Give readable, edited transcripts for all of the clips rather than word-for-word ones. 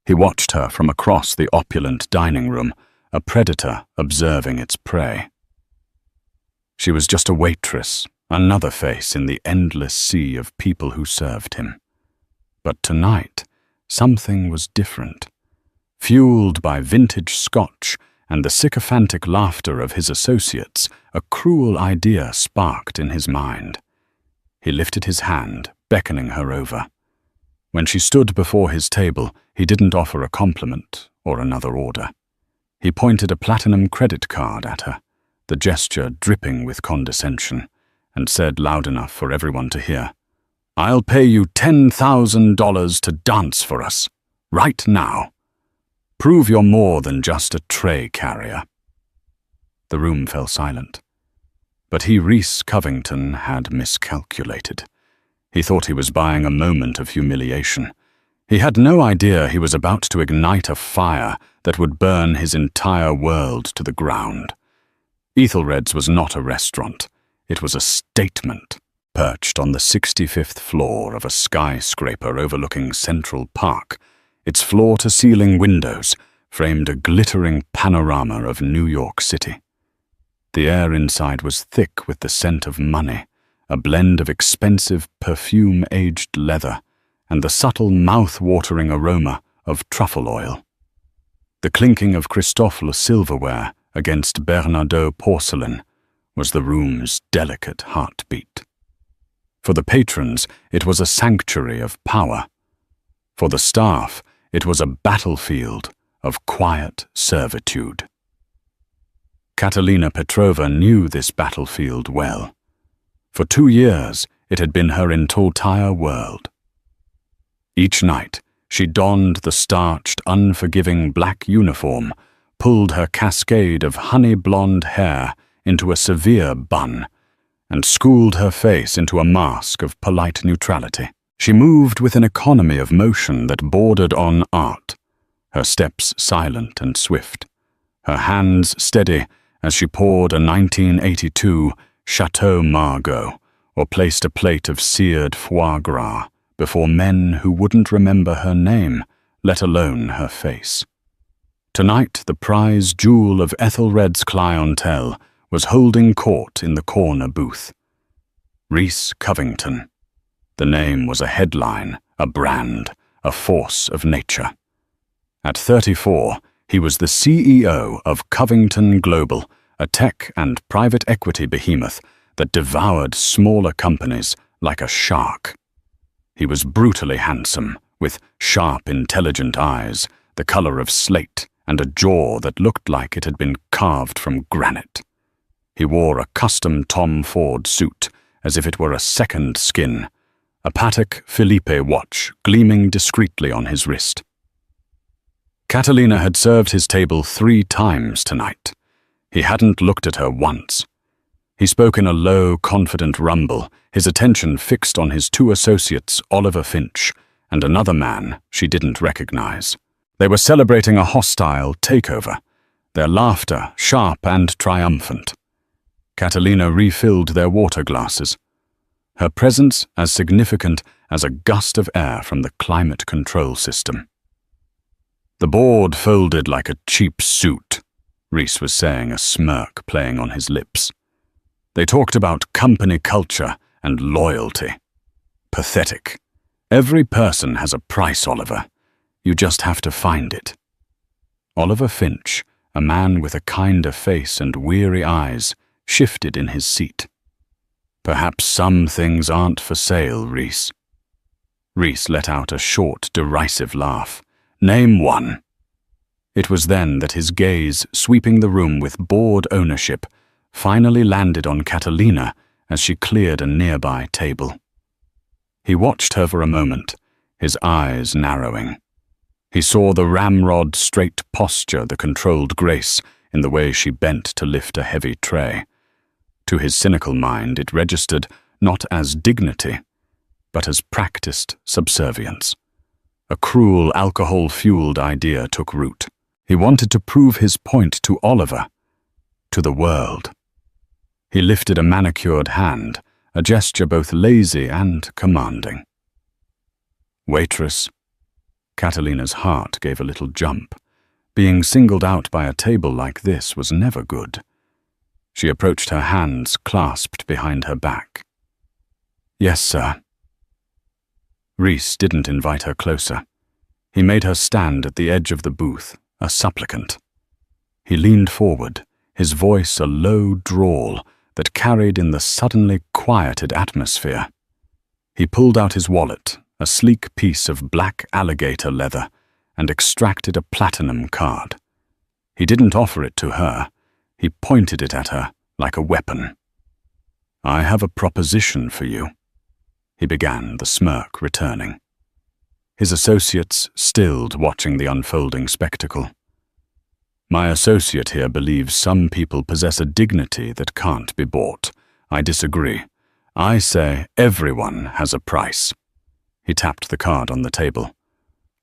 He watched her from across the opulent dining room, a predator observing its prey. She was just a waitress, another face in the endless sea of people who served him. But tonight, something was different. Fueled by vintage scotch and the sycophantic laughter of his associates, a cruel idea sparked in his mind. He lifted his hand, beckoning her over. When she stood before his table, he didn't offer a compliment or another order. He pointed a platinum credit card at her, the gesture dripping with condescension, and said loud enough for everyone to hear, "I'll pay you $10,000 to dance for us, right now. Prove you're more than just a tray carrier." The room fell silent. But Rhys Covington had miscalculated. He thought he was buying a moment of humiliation. He had no idea he was about to ignite a fire that would burn his entire world to the ground. Ethelred's was not a restaurant. It was a statement, perched on the 65th floor of a skyscraper overlooking Central Park. Its floor-to-ceiling windows framed a glittering panorama of New York City. The air inside was thick with the scent of money, a blend of expensive perfume-aged leather, and the subtle mouth-watering aroma of truffle oil. The clinking of Christofle silverware against Bernardeau porcelain was the room's delicate heartbeat. For the patrons, it was a sanctuary of power. For the staff, it was a battlefield of quiet servitude. Catalina Petrova knew this battlefield well. For 2 years, it had been her entire world. Each night, she donned the starched, unforgiving black uniform, pulled her cascade of honey-blonde hair into a severe bun, and schooled her face into a mask of polite neutrality. She moved with an economy of motion that bordered on art, her steps silent and swift, her hands steady as she poured a 1982 Chateau Margaux or placed a plate of seared foie gras before men who wouldn't remember her name, let alone her face. Tonight, the prize jewel of Ethelred's clientele was holding court in the corner booth. Rhys Covington. The name was a headline, a brand, a force of nature. At 34, he was the CEO of Covington Global, a tech and private equity behemoth that devoured smaller companies like a shark. He was brutally handsome, with sharp, intelligent eyes, the color of slate, and a jaw that looked like it had been carved from granite. He wore a custom Tom Ford suit, as if it were a second skin, a Patek Philippe watch gleaming discreetly on his wrist. Catalina had served his table 3 times tonight. He hadn't looked at her once. He spoke in a low, confident rumble, his attention fixed on his 2 associates, Oliver Finch, and another man she didn't recognize. They were celebrating a hostile takeover, their laughter sharp and triumphant. Catalina refilled their water glasses, her presence as significant as a gust of air from the climate control system. The board folded like a cheap suit, Rhys was saying, a smirk playing on his lips. They talked about company culture and loyalty. Pathetic. Every person has a price, Oliver. You just have to find it. Oliver Finch, a man with a kinder face and weary eyes, shifted in his seat. Perhaps some things aren't for sale, Rhys. Rhys let out a short, derisive laugh. Name one. It was then that his gaze, sweeping the room with bored ownership, finally landed on Catalina as she cleared a nearby table. He watched her for a moment, his eyes narrowing. He saw the ramrod straight posture, the controlled grace in the way she bent to lift a heavy tray. To his cynical mind, it registered not as dignity, but as practiced subservience. A cruel, alcohol-fueled idea took root. He wanted to prove his point to Oliver, to the world. He lifted a manicured hand, a gesture both lazy and commanding. Waitress, Catalina's heart gave a little jump. Being singled out by a table like this was never good. She approached, her hands clasped behind her back. "Yes, sir." Reese didn't invite her closer. He made her stand at the edge of the booth, a supplicant. He leaned forward, his voice a low drawl that carried in the suddenly quieted atmosphere. He pulled out his wallet, a sleek piece of black alligator leather, and extracted a platinum card. He didn't offer it to her. He pointed it at her like a weapon. "I have a proposition for you," he began, the smirk returning. His associates stilled, watching the unfolding spectacle. "My associate here believes some people possess a dignity that can't be bought. I disagree. I say everyone has a price." He tapped the card on the table.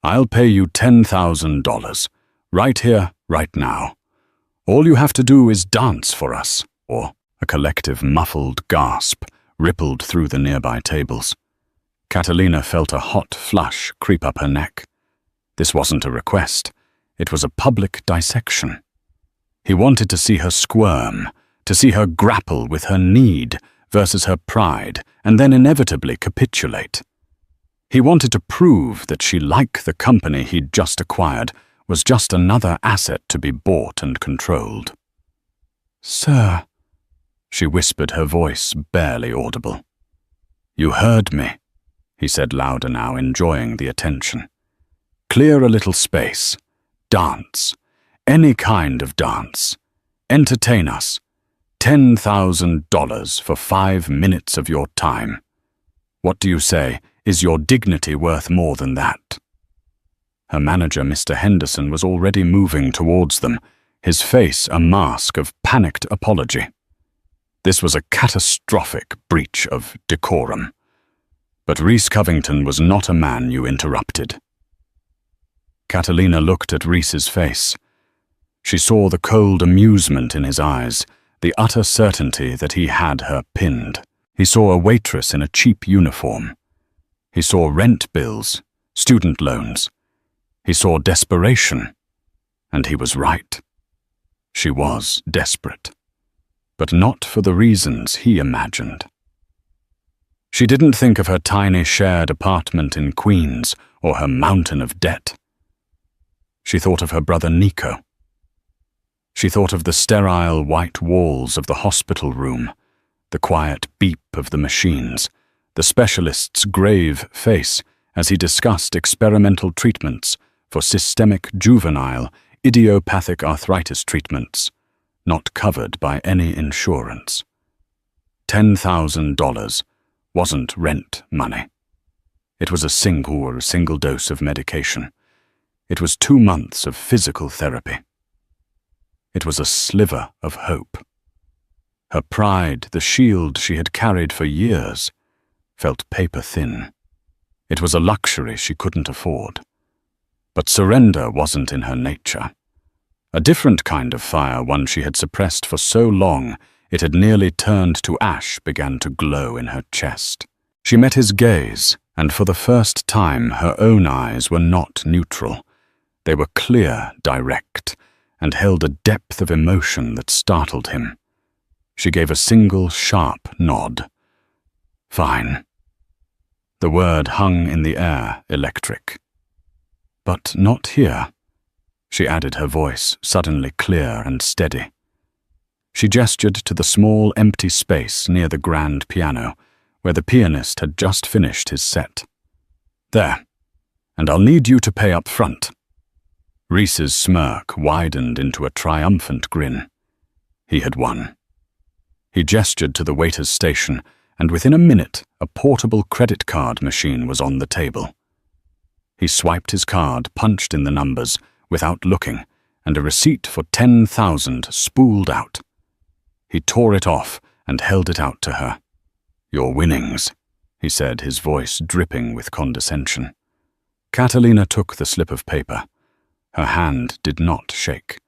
"I'll pay you $10,000, right here, right now. All you have to do is dance for us," or a collective muffled gasp rippled through the nearby tables. Catalina felt a hot flush creep up her neck. This wasn't a request. It was a public dissection. He wanted to see her squirm, to see her grapple with her need versus her pride, and then inevitably capitulate. He wanted to prove that she, like the company he'd just acquired, was just another asset to be bought and controlled. "Sir," she whispered, her voice barely audible. "You heard me," he said louder now, enjoying the attention. "Clear a little space. Dance. Any kind of dance. Entertain us. $10,000 for 5 minutes of your time. What do you say? Is your dignity worth more than that?" Her manager, Mr. Henderson, was already moving towards them, his face a mask of panicked apology. This was a catastrophic breach of decorum. But Reese Covington was not a man you interrupted. Catalina looked at Reese's face. She saw the cold amusement in his eyes, the utter certainty that he had her pinned. He saw a waitress in a cheap uniform. He saw rent bills, student loans. He saw desperation. And he was right. She was desperate. But not for the reasons he imagined. She didn't think of her tiny shared apartment in Queens or her mountain of debt. She thought of her brother Nico. She thought of the sterile white walls of the hospital room, the quiet beep of the machines, the specialist's grave face as he discussed experimental treatments for systemic juvenile idiopathic arthritis treatments, not covered by any insurance. $10,000 wasn't rent money. It was a single dose of medication. It was 2 months of physical therapy. It was a sliver of hope. Her pride, the shield she had carried for years, felt paper-thin. It was a luxury she couldn't afford. But surrender wasn't in her nature. A different kind of fire, one she had suppressed for so long it had nearly turned to ash, began to glow in her chest. She met his gaze, and for the first time her own eyes were not neutral. They were clear, direct, and held a depth of emotion that startled him. She gave a single sharp nod. "Fine." The word hung in the air, electric. "But not here," she added, her voice suddenly clear and steady. She gestured to the small empty space near the grand piano, where the pianist had just finished his set. "There, and I'll need you to pay up front." Reese's smirk widened into a triumphant grin. He had won. He gestured to the waiter's station, and within a minute a portable credit card machine was on the table. He swiped his card, punched in the numbers, without looking, and a receipt for $10,000 spooled out. He tore it off and held it out to her. "Your winnings," he said, his voice dripping with condescension. Catalina took the slip of paper. Her hand did not shake.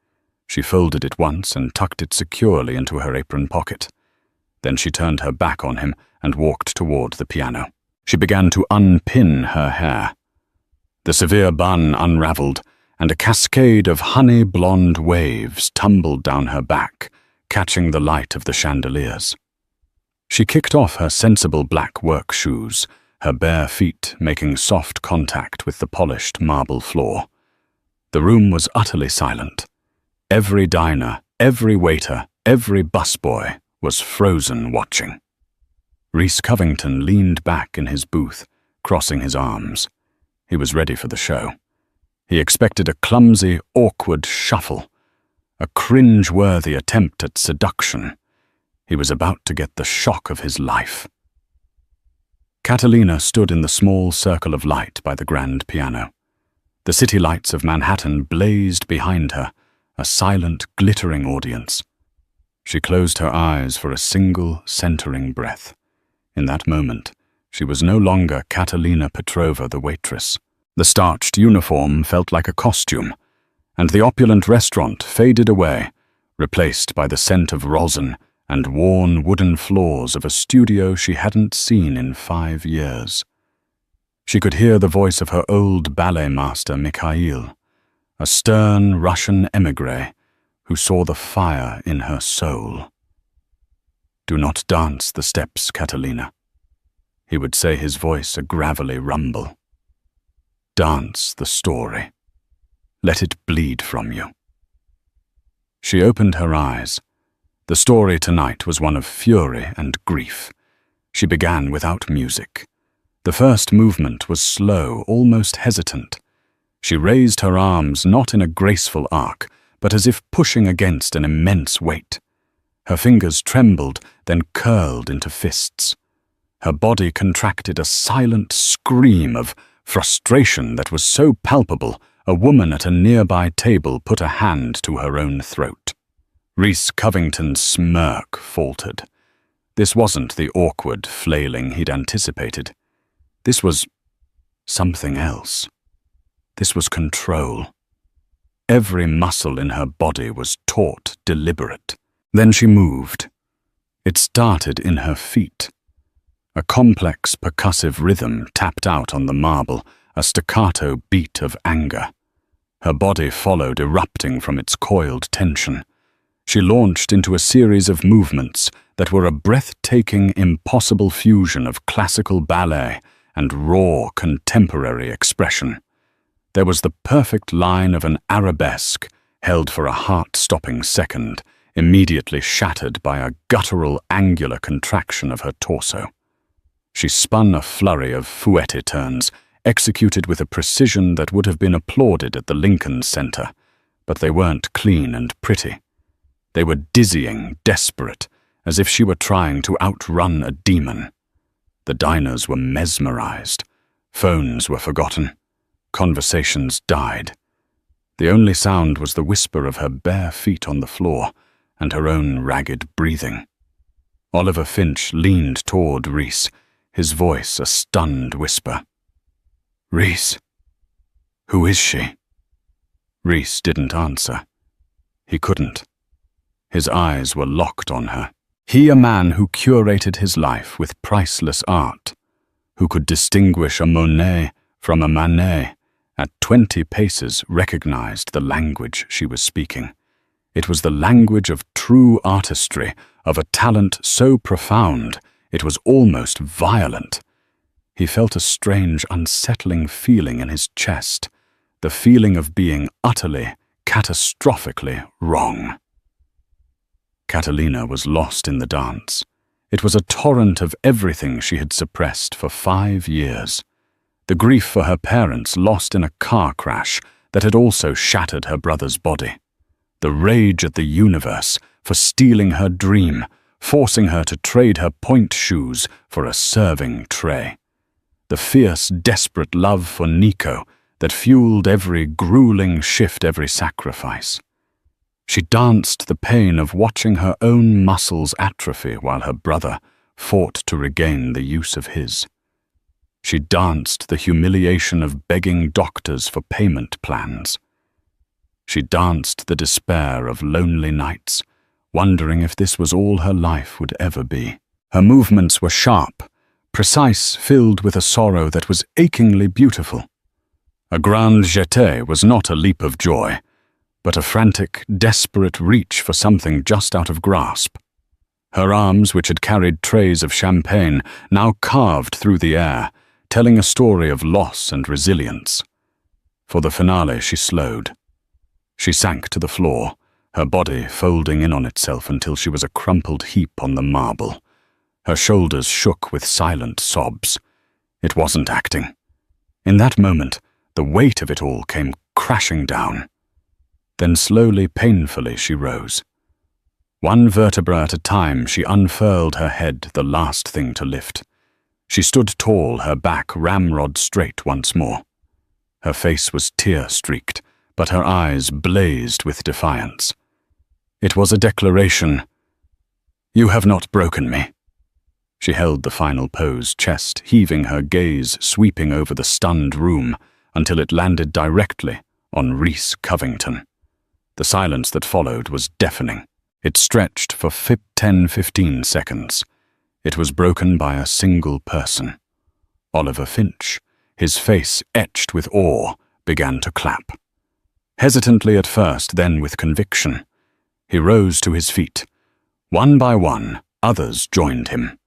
She folded it once and tucked it securely into her apron pocket. Then she turned her back on him and walked toward the piano. She began to unpin her hair. The severe bun unraveled, and a cascade of honey-blonde waves tumbled down her back, catching the light of the chandeliers. She kicked off her sensible black work shoes, her bare feet making soft contact with the polished marble floor. The room was utterly silent. Every diner, every waiter, every busboy was frozen watching. Rhys Covington leaned back in his booth, crossing his arms. He was ready for the show. He expected a clumsy, awkward shuffle, a cringe-worthy attempt at seduction. He was about to get the shock of his life. Catalina stood in the small circle of light by the grand piano. The city lights of Manhattan blazed behind her, a silent, glittering audience. She closed her eyes for a single, centering breath. In that moment, she was no longer Catalina Petrova, the waitress. The starched uniform felt like a costume, and the opulent restaurant faded away, replaced by the scent of rosin and worn wooden floors of a studio she hadn't seen in 5 years. She could hear the voice of her old ballet master, Mikhail, a stern Russian émigré who saw the fire in her soul. "Do not dance the steps, Catalina," he would say, his voice a gravelly rumble. "Dance the story. Let it bleed from you." She opened her eyes. The story tonight was one of fury and grief. She began without music. The first movement was slow, almost hesitant. She raised her arms not in a graceful arc, but as if pushing against an immense weight. Her fingers trembled, then curled into fists. Her body contracted a silent scream of frustration that was so palpable, a woman at a nearby table put a hand to her own throat. Rhys Covington's smirk faltered. This wasn't the awkward flailing he'd anticipated. This was something else. This was control. Every muscle in her body was taut, deliberate. Then she moved. It started in her feet. A complex, percussive rhythm tapped out on the marble, a staccato beat of anger. Her body followed, erupting from its coiled tension. She launched into a series of movements that were a breathtaking, impossible fusion of classical ballet and raw, contemporary expression. There was the perfect line of an arabesque, held for a heart-stopping second, immediately shattered by a guttural, angular contraction of her torso. She spun a flurry of fouette turns, executed with a precision that would have been applauded at the Lincoln Center, but they weren't clean and pretty. They were dizzying, desperate, as if she were trying to outrun a demon. The diners were mesmerized. Phones were forgotten. Conversations died. The only sound was the whisper of her bare feet on the floor and her own ragged breathing. Oliver Finch leaned toward Rhys, his voice a stunned whisper. "Rhys, who is she?" Rhys didn't answer. He couldn't. His eyes were locked on her. He, a man who curated his life with priceless art, who could distinguish a Monet from a Manet, at 20 paces recognized the language she was speaking. It was the language of true artistry, of a talent so profound it was almost violent. He felt a strange, unsettling feeling in his chest, the feeling of being utterly, catastrophically wrong. Catalina was lost in the dance. It was a torrent of everything she had suppressed for 5 years. The grief for her parents lost in a car crash that had also shattered her brother's body. The rage at the universe for stealing her dream, forcing her to trade her point shoes for a serving tray. The fierce, desperate love for Nico that fueled every grueling shift, every sacrifice. She danced the pain of watching her own muscles atrophy while her brother fought to regain the use of his. She danced the humiliation of begging doctors for payment plans. She danced the despair of lonely nights, wondering if this was all her life would ever be. Her movements were sharp, precise, filled with a sorrow that was achingly beautiful. A grand jeté was not a leap of joy, but a frantic, desperate reach for something just out of grasp. Her arms, which had carried trays of champagne, now carved through the air, telling a story of loss and resilience. For the finale, she slowed. She sank to the floor, her body folding in on itself until she was a crumpled heap on the marble. Her shoulders shook with silent sobs. It wasn't acting. In that moment, the weight of it all came crashing down. Then slowly, painfully, she rose. One vertebra at a time, she unfurled her head, the last thing to lift. She stood tall, her back ramrod straight once more. Her face was tear-streaked, but her eyes blazed with defiance. It was a declaration. "You have not broken me." She held the final pose, chest heaving, her gaze sweeping over the stunned room until it landed directly on Rhys Covington. The silence that followed was deafening. It stretched for 10-15 seconds. It was broken by a single person. Oliver Finch, his face etched with awe, began to clap. Hesitantly at first, then with conviction. He rose to his feet. One by one, others joined him.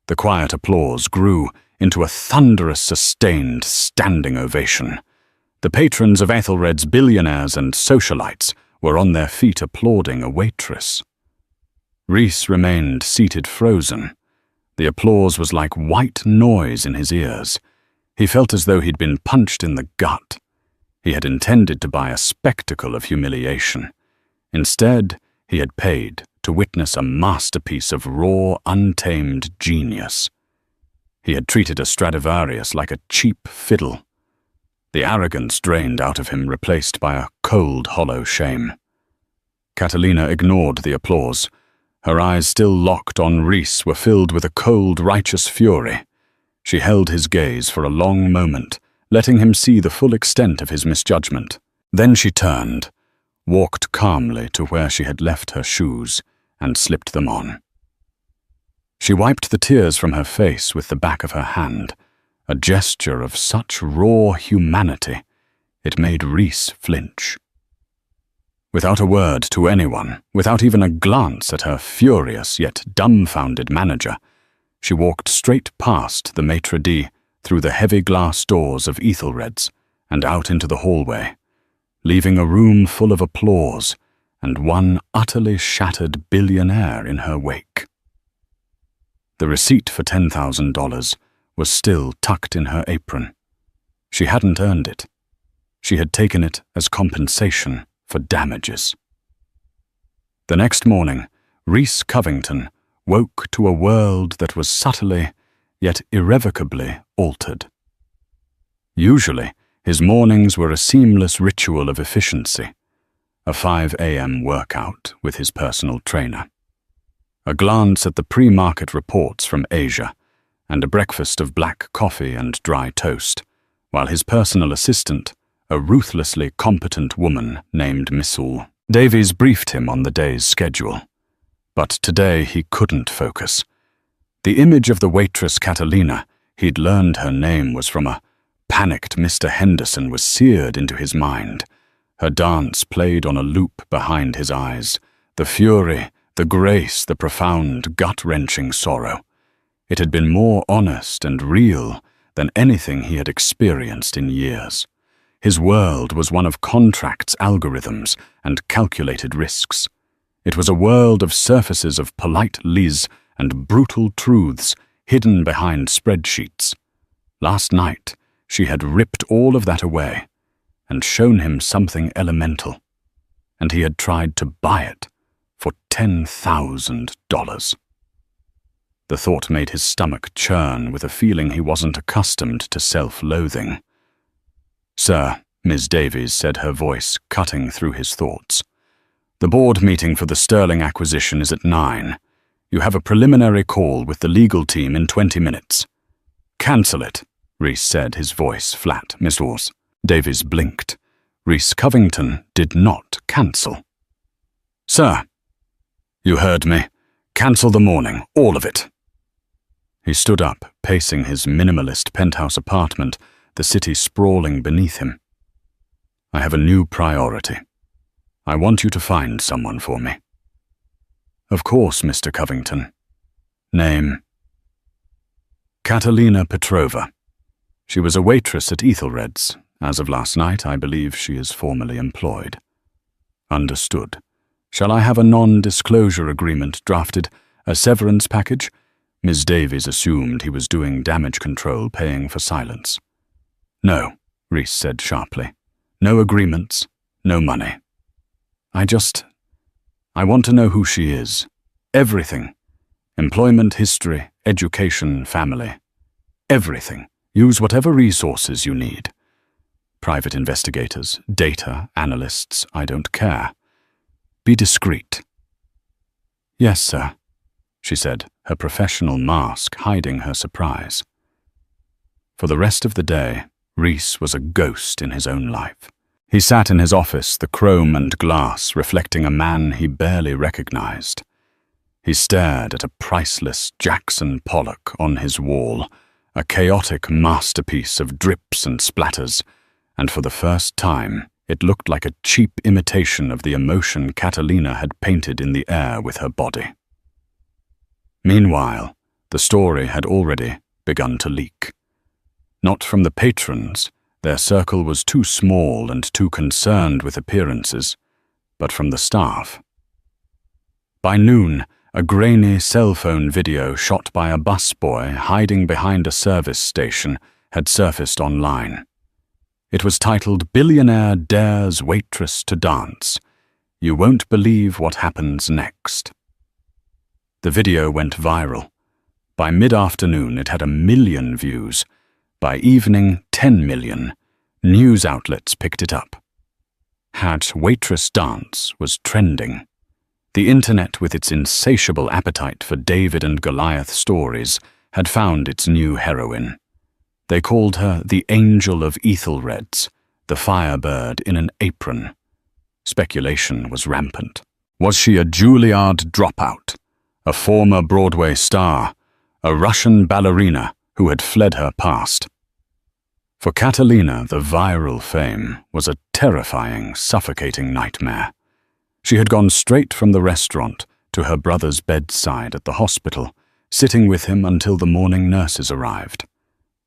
The quiet applause grew into a thunderous, sustained, standing ovation. The patrons of Ethelred's billionaires and socialites were on their feet applauding a waitress. Rhys remained seated frozen. The applause was like white noise in his ears. He felt as though he'd been punched in the gut. He had intended to buy a spectacle of humiliation. Instead, he had paid to witness a masterpiece of raw, untamed genius. He had treated a Stradivarius like a cheap fiddle. The arrogance drained out of him, replaced by a cold, hollow shame. Catalina ignored the applause. Her eyes, still locked on Rhys, were filled with a cold, righteous fury. She held his gaze for a long moment, letting him see the full extent of his misjudgment. Then she turned, walked calmly to where she had left her shoes, and slipped them on. She wiped the tears from her face with the back of her hand, a gesture of such raw humanity, it made Rhys flinch. Without a word to anyone, without even a glance at her furious yet dumbfounded manager, she walked straight past the maitre d', through the heavy glass doors of Ethelred's, and out into the hallway, leaving a room full of applause and one utterly shattered billionaire in her wake. The receipt for $10,000 was still tucked in her apron. She hadn't earned it. She had taken it as compensation for damages. The next morning, Rhys Covington woke to a world that was subtly, yet irrevocably, altered. Usually, his mornings were a seamless ritual of efficiency, a 5 a.m. workout with his personal trainer, a glance at the pre-market reports from Asia, and a breakfast of black coffee and dry toast, while his personal assistant, a ruthlessly competent woman named Missoul, Davies briefed him on the day's schedule. But today he couldn't focus. The image of the waitress Catalina, he'd learned her name was from a panicked Mr. Henderson, was seared into his mind. Her dance played on a loop behind his eyes, the fury, the grace, the profound, gut-wrenching sorrow. It had been more honest and real than anything he had experienced in years. His world was one of contracts, algorithms, and calculated risks. It was a world of surfaces of polite lies and brutal truths hidden behind spreadsheets. Last night, she had ripped all of that away and shown him something elemental, and he had tried to buy it for $10,000. The thought made his stomach churn with a feeling he wasn't accustomed to self-loathing. "Sir," Ms. Davies said, her voice cutting through his thoughts. "The board meeting for the Sterling acquisition is at 9. You have a preliminary call with the legal team in 20 minutes. "Cancel it," Rhys said, his voice flat. "Miss Dawes." Davies blinked. Rhys Covington did not cancel. "Sir." "You heard me. Cancel the morning, all of it." He stood up, pacing his minimalist penthouse apartment, the city sprawling beneath him. "I have a new priority. I want you to find someone for me." "Of course, Mr. Covington." "Name?" "Catalina Petrova. She was a waitress at Ethelred's. As of last night, I believe she is formally employed." "Understood. Shall I have a non-disclosure agreement drafted? A severance package?" Ms. Davies assumed he was doing damage control, paying for silence. "No," Reese said sharply. "No agreements, no money. I want to know who she is. Everything. Employment history, education, family. Everything. Use whatever resources you need. Private investigators, data, analysts, I don't care. Be discreet." "Yes, sir," she said, her professional mask hiding her surprise. For the rest of the day, Reese was a ghost in his own life. He sat in his office, the chrome and glass reflecting a man he barely recognized. He stared at a priceless Jackson Pollock on his wall, a chaotic masterpiece of drips and splatters, and for the first time, it looked like a cheap imitation of the emotion Catalina had painted in the air with her body. Meanwhile, the story had already begun to leak. Not from the patrons, their circle was too small and too concerned with appearances, but from the staff. By noon, a grainy cell phone video shot by a busboy hiding behind a service station had surfaced online. It was titled "Billionaire Dares Waitress to Dance. You won't believe what happens next." The video went viral. By mid-afternoon, it had 1 million views. By evening, 10 million. News outlets picked it up. #Waitress Dance was trending. The internet, with its insatiable appetite for David and Goliath stories, had found its new heroine. They called her the Angel of Ethelred's, the firebird in an apron. Speculation was rampant. Was she a Juilliard dropout, a former Broadway star, a Russian ballerina who had fled her past? For Catalina, the viral fame was a terrifying, suffocating nightmare. She had gone straight from the restaurant to her brother's bedside at the hospital, sitting with him until the morning nurses arrived.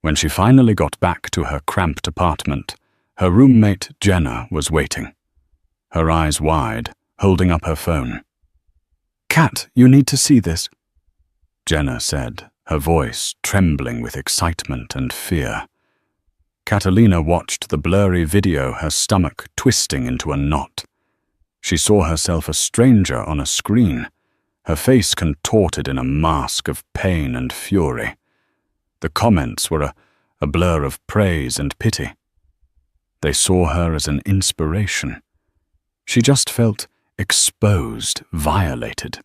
When she finally got back to her cramped apartment, her roommate Jenna was waiting, her eyes wide, holding up her phone. "Kat, you need to see this," Jenna said, her voice trembling with excitement and fear. Catalina watched the blurry video, her stomach twisting into a knot. She saw herself a stranger on a screen, her face contorted in a mask of pain and fury. The comments were a blur of praise and pity. They saw her as an inspiration. She just felt exposed, violated.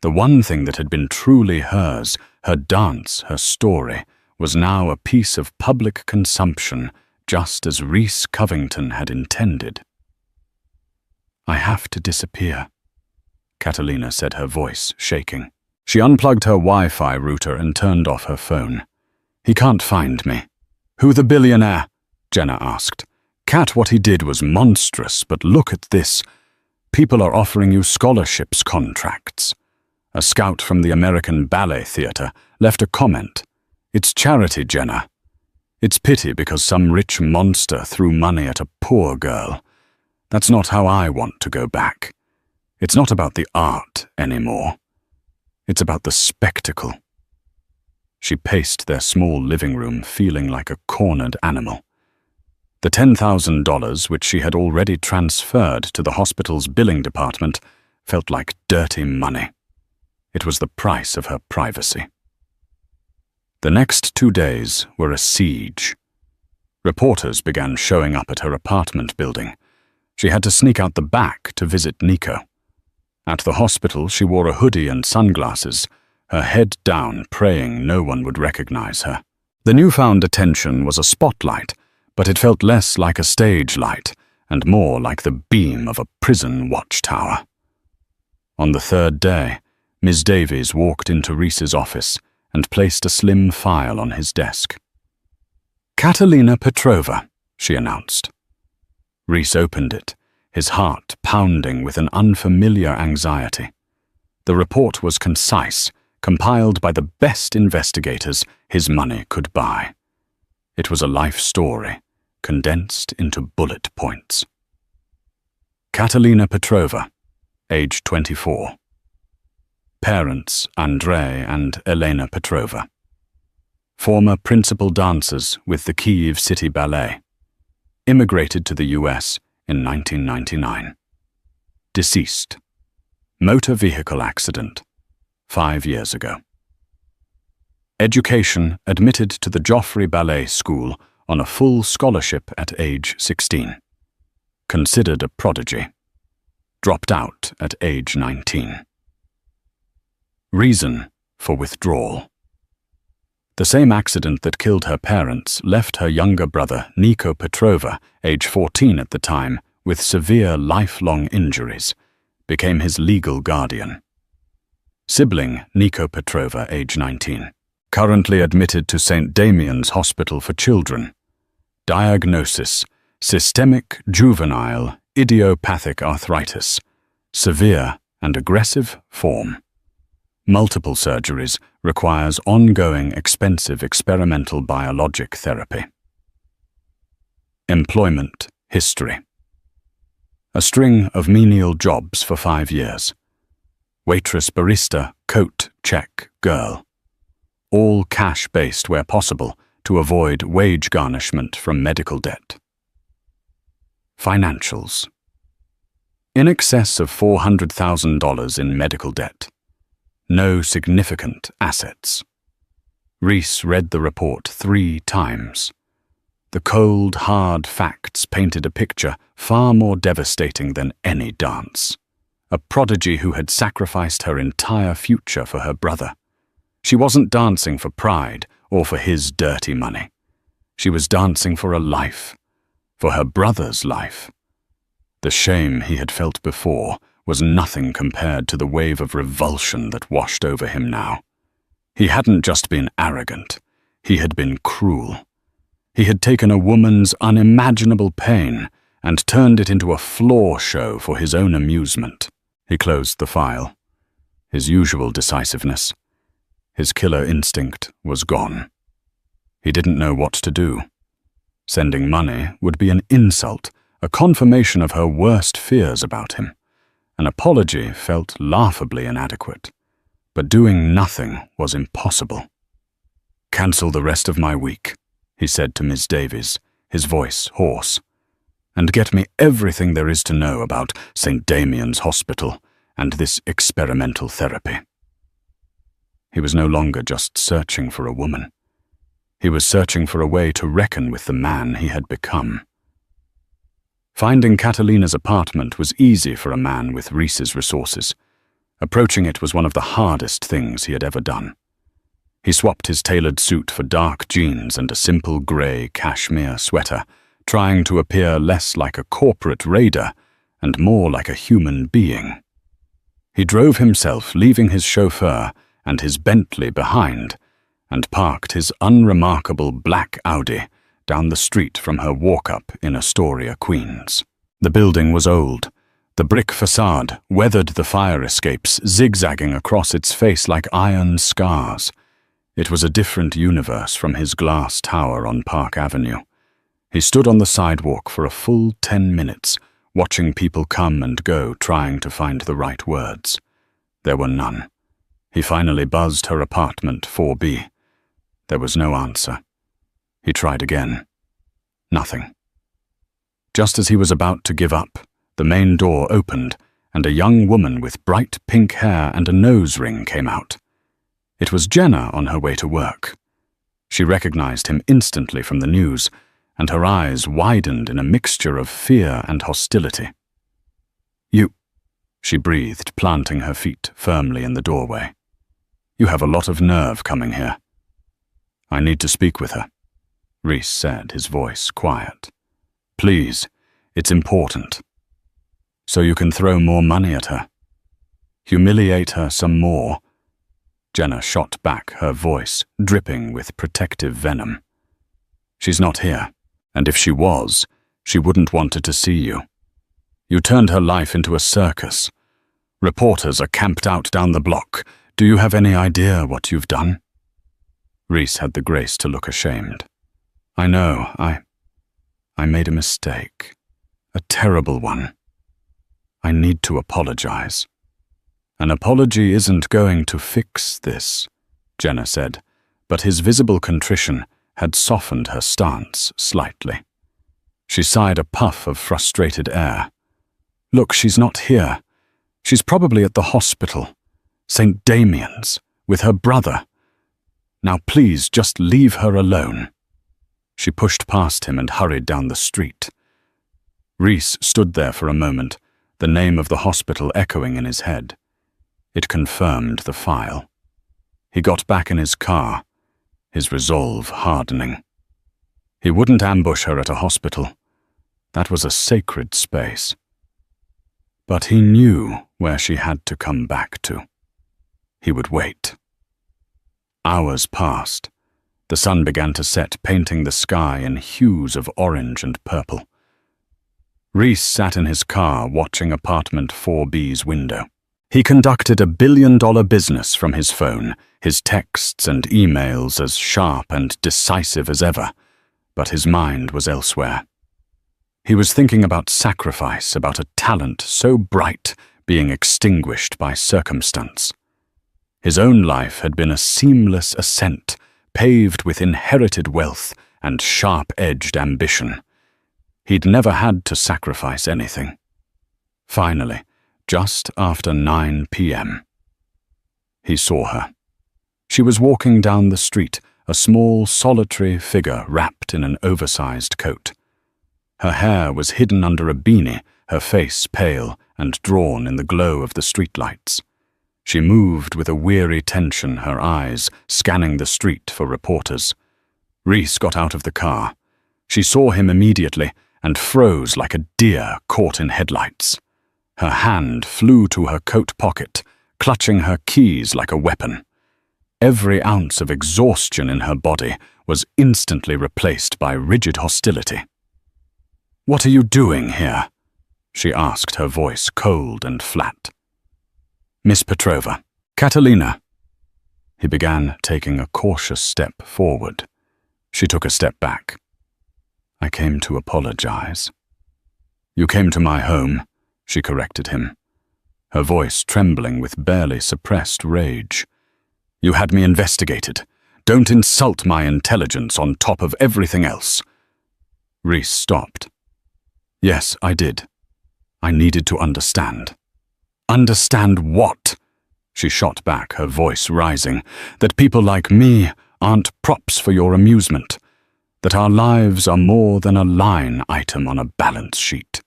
The one thing that had been truly hers, her dance, her story, was now a piece of public consumption, just as Reese Covington had intended. "I have to disappear," Catalina said, her voice shaking. She unplugged her Wi-Fi router and turned off her phone. "He can't find me." "Who the billionaire?" Jenna asked. "Kat, what he did was monstrous, but look at this. People are offering you scholarships contracts." A scout from the American Ballet Theatre left a comment. "It's charity, Jenna. It's pity because some rich monster threw money at a poor girl. That's not how I want to go back. It's not about the art anymore. It's about the spectacle." She paced their small living room, feeling like a cornered animal. The $10,000, which she had already transferred to the hospital's billing department, felt like dirty money. It was the price of her privacy. The next 2 days were a siege. Reporters began showing up at her apartment building. She had to sneak out the back to visit Nico. At the hospital, she wore a hoodie and sunglasses, her head down, praying no one would recognize her. The newfound attention was a spotlight, but it felt less like a stage light and more like the beam of a prison watchtower. On the 3rd day, Ms. Davies walked into Reese's office and placed a slim file on his desk. "Catalina Petrova," she announced. Reese opened it, his heart pounding with an unfamiliar anxiety. The report was concise, compiled by the best investigators his money could buy. It was a life story, condensed into bullet points. Catalina Petrova, age 24. Parents Andrei and Elena Petrova. Former principal dancers with the Kyiv City Ballet. Immigrated to the US in 1999. Deceased. Motor vehicle accident, 5 years ago. Education admitted to the Joffrey Ballet School on a full scholarship at age 16. Considered a prodigy. Dropped out at age 19. Reason for withdrawal. The same accident that killed her parents left her younger brother, Nico Petrova, age 14 at the time, with severe lifelong injuries, became his legal guardian. Sibling, Nico Petrova, age 19. Currently admitted to St. Damian's Hospital for Children. Diagnosis: systemic juvenile idiopathic arthritis, severe and aggressive form. Multiple surgeries, requires ongoing expensive experimental biologic therapy. Employment history. A string of menial jobs for 5 years. Waitress, barista, coat check girl. All cash-based where possible to avoid wage garnishment from medical debt. Financials. In excess of $400,000 in medical debt. No significant assets. Reese read the report 3 times. The cold, hard facts painted a picture far more devastating than any dance. A prodigy who had sacrificed her entire future for her brother. She wasn't dancing for pride or for his dirty money. She was dancing for a life, for her brother's life. The shame he had felt before was nothing compared to the wave of revulsion that washed over him now. He hadn't just been arrogant, he had been cruel. He had taken a woman's unimaginable pain and turned it into a floor show for his own amusement. He closed the file. His usual decisiveness, his killer instinct, was gone. He didn't know what to do. Sending money would be an insult, a confirmation of her worst fears about him. An apology felt laughably inadequate, but doing nothing was impossible. "Cancel the rest of my week," he said to Ms. Davies, his voice hoarse, "and get me everything there is to know about St. Damian's Hospital and this experimental therapy." He was no longer just searching for a woman. He was searching for a way to reckon with the man he had become. Finding Catalina's apartment was easy for a man with Reese's resources. Approaching it was one of the hardest things he had ever done. He swapped his tailored suit for dark jeans and a simple grey cashmere sweater, trying to appear less like a corporate raider and more like a human being. He drove himself, leaving his chauffeur and his Bentley behind, and parked his unremarkable black Audi down the street from her walk-up in Astoria, Queens. The building was old. The brick facade weathered the fire escapes, zigzagging across its face like iron scars. It was a different universe from his glass tower on Park Avenue. He stood on the sidewalk for a full 10 minutes, watching people come and go, trying to find the right words. There were none. He finally buzzed her apartment, 4B. There was no answer. He tried again. Nothing. Just as he was about to give up, the main door opened, and a young woman with bright pink hair and a nose ring came out. It was Jenna on her way to work. She recognized him instantly from the news, and her eyes widened in a mixture of fear and hostility. "You," she breathed, planting her feet firmly in the doorway. "You have a lot of nerve coming here." "I need to speak with her," Reese said, his voice quiet. "Please, it's important. So you can throw more money at her. Humiliate her some more." Jenna shot back, her voice dripping with protective venom. She's not here, and if she was, she wouldn't wanted to see you. You turned her life into a circus. Reporters are camped out down the block. Do you have any idea what you've done?" Reese had the grace to look ashamed. "I know, I made a mistake. A terrible one. I need to apologize." "An apology isn't going to fix this," Jenna said, but his visible contrition had softened her stance slightly. She sighed a puff of frustrated air. "Look, she's not here. She's probably at the hospital, St. Damian's, with her brother. Now please just leave her alone." She pushed past him and hurried down the street. Reese stood there for a moment, the name of the hospital echoing in his head. It confirmed the file. He got back in his car, his resolve hardening. He wouldn't ambush her at a hospital. That was a sacred space. But he knew where she had to come back to. He would wait. Hours passed. The sun began to set, painting the sky in hues of orange and purple. Reese sat in his car watching apartment 4B's window. He conducted $1 billion business from his phone, his texts and emails as sharp and decisive as ever, but his mind was elsewhere. He was thinking about sacrifice, about a talent so bright being extinguished by circumstance. His own life had been a seamless ascent, paved with inherited wealth and sharp-edged ambition. He'd never had to sacrifice anything. Finally, just after 9 p.m., he saw her. She was walking down the street, a small, solitary figure wrapped in an oversized coat. Her hair was hidden under a beanie, her face pale and drawn in the glow of the streetlights. She moved with a weary tension, her eyes scanning the street for reporters. Reese got out of the car. She saw him immediately and froze like a deer caught in headlights. Her hand flew to her coat pocket, clutching her keys like a weapon. Every ounce of exhaustion in her body was instantly replaced by rigid hostility. "What are you doing here?" she asked, her voice cold and flat. "Miss Petrova, Catalina." He began taking a cautious step forward. She took a step back. "I came to apologize." "You came to my home," she corrected him, her voice trembling with barely suppressed rage. "You had me investigated. Don't insult my intelligence on top of everything else." Reese stopped. "Yes, I did. I needed to understand." "Understand what?" She shot back, her voice rising. "That people like me aren't props for your amusement. That our lives are more than a line item on a balance sheet."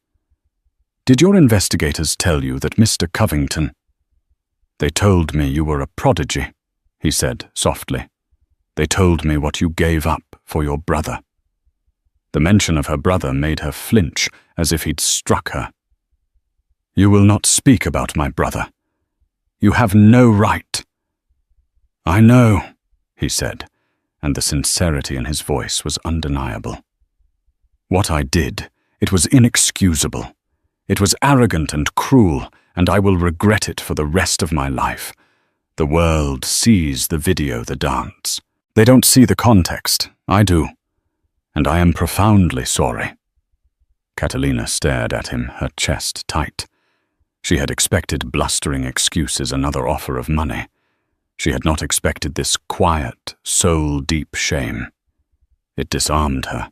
"Did your investigators tell you that Mr. Covington—" "They told me you were a prodigy," he said softly. "They told me what you gave up for your brother." The mention of her brother made her flinch, as if he'd struck her. "You will not speak about my brother. You have no right." "I know," he said, and the sincerity in his voice was undeniable. "What I did, it was inexcusable. It was arrogant and cruel, and I will regret it for the rest of my life. The world sees the video, the dance. They don't see the context. I do. And I am profoundly sorry." Catalina stared at him, her chest tight. She had expected blustering excuses, another offer of money. She had not expected this quiet, soul-deep shame. It disarmed her.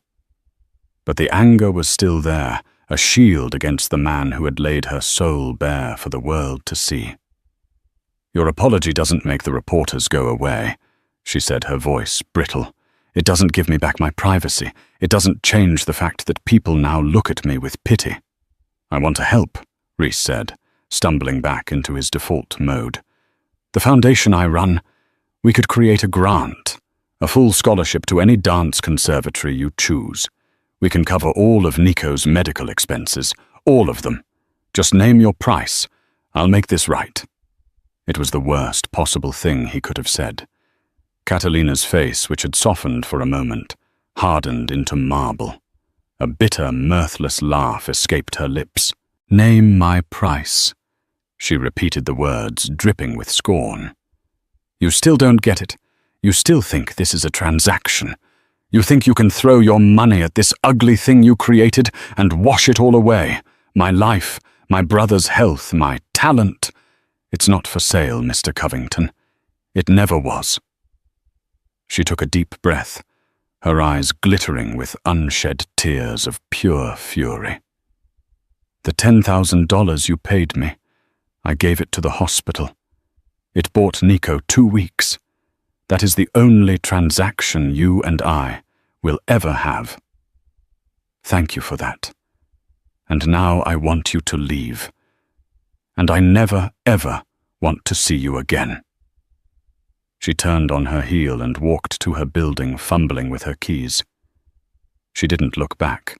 But the anger was still there, a shield against the man who had laid her soul bare for the world to see. "Your apology doesn't make the reporters go away," she said, her voice brittle. "It doesn't give me back my privacy. It doesn't change the fact that people now look at me with pity." "I want to help," Reese said, stumbling back into his default mode. "The foundation I run, we could create a grant, a full scholarship to any dance conservatory you choose. We can cover all of Nico's medical expenses, all of them. Just name your price. I'll make this right." It was the worst possible thing he could have said. Catalina's face, which had softened for a moment, hardened into marble. A bitter, mirthless laugh escaped her lips. "Name my price." She repeated the words, dripping with scorn. "You still don't get it. You still think this is a transaction. You think you can throw your money at this ugly thing you created and wash it all away. My life, my brother's health, my talent. It's not for sale, Mr. Covington. It never was." She took a deep breath, her eyes glittering with unshed tears of pure fury. "The $10,000 you paid me, I gave it to the hospital. It bought Nico 2 weeks. That is the only transaction you and I will ever have. Thank you for that. And now I want you to leave. And I never, ever want to see you again." She turned on her heel and walked to her building, fumbling with her keys. She didn't look back.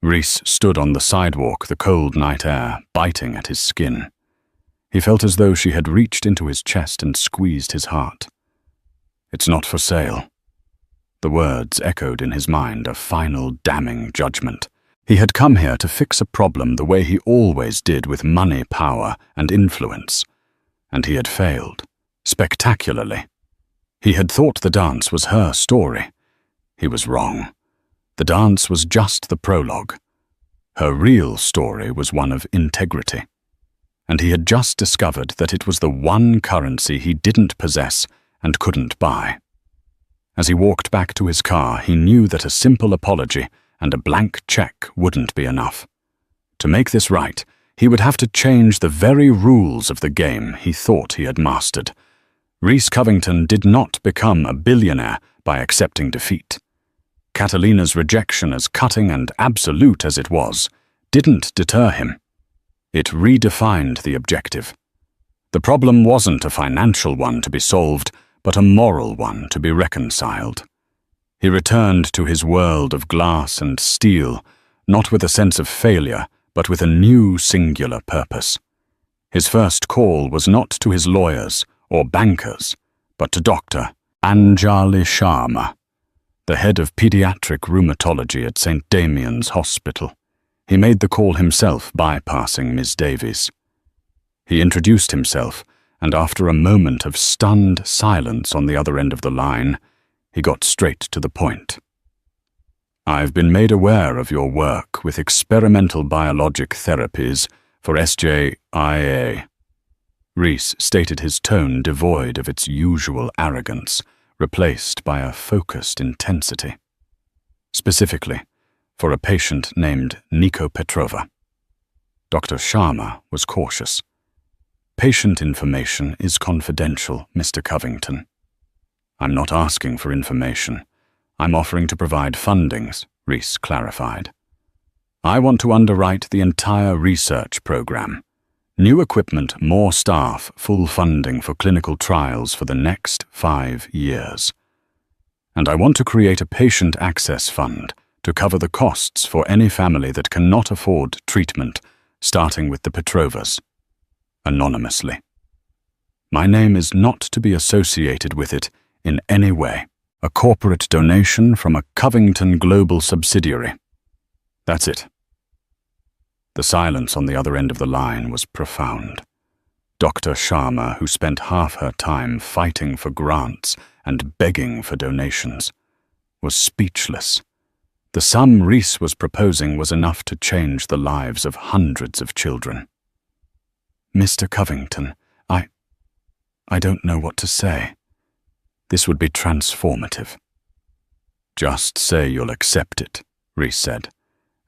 Reese stood on the sidewalk, the cold night air biting at his skin. He felt as though she had reached into his chest and squeezed his heart. "It's not for sale." The words echoed in his mind, a final damning judgment. He had come here to fix a problem the way he always did, with money, power, and influence. And he had failed, spectacularly. He had thought the dance was her story. He was wrong. The dance was just the prologue. Her real story was one of integrity. And he had just discovered that it was the one currency he didn't possess and couldn't buy. As he walked back to his car, he knew that a simple apology and a blank check wouldn't be enough. To make this right, he would have to change the very rules of the game he thought he had mastered. Reese Covington did not become a billionaire by accepting defeat. Catalina's rejection, as cutting and absolute as it was, didn't deter him. It redefined the objective. The problem wasn't a financial one to be solved, but a moral one to be reconciled. He returned to his world of glass and steel, not with a sense of failure, but with a new singular purpose. His first call was not to his lawyers or bankers, but to Dr. Anjali Sharma, the head of pediatric rheumatology at St. Damian's Hospital. He made the call himself, bypassing Ms. Davies. He introduced himself, and after a moment of stunned silence on the other end of the line, he got straight to the point. "I've been made aware of your work with experimental biologic therapies for SJIA." Reese stated, his tone devoid of its usual arrogance, replaced by a focused intensity. "Specifically, for a patient named Nico Petrova." Dr. Sharma was cautious. "Patient information is confidential, Mr. Covington." "I'm not asking for information. I'm offering to provide fundings," Reese clarified. "I want to underwrite the entire research program. New equipment, more staff, full funding for clinical trials for the next 5 years. And I want to create a patient access fund to cover the costs for any family that cannot afford treatment, starting with the Petrovas. Anonymously. My name is not to be associated with it in any way. A corporate donation from a Covington Global subsidiary. That's it." The silence on the other end of the line was profound. Dr. Sharma, who spent half her time fighting for grants and begging for donations, was speechless. The sum Reese was proposing was enough to change the lives of hundreds of children. "Mr. Covington, I don't know what to say. This would be transformative." "Just say you'll accept it," Reese said,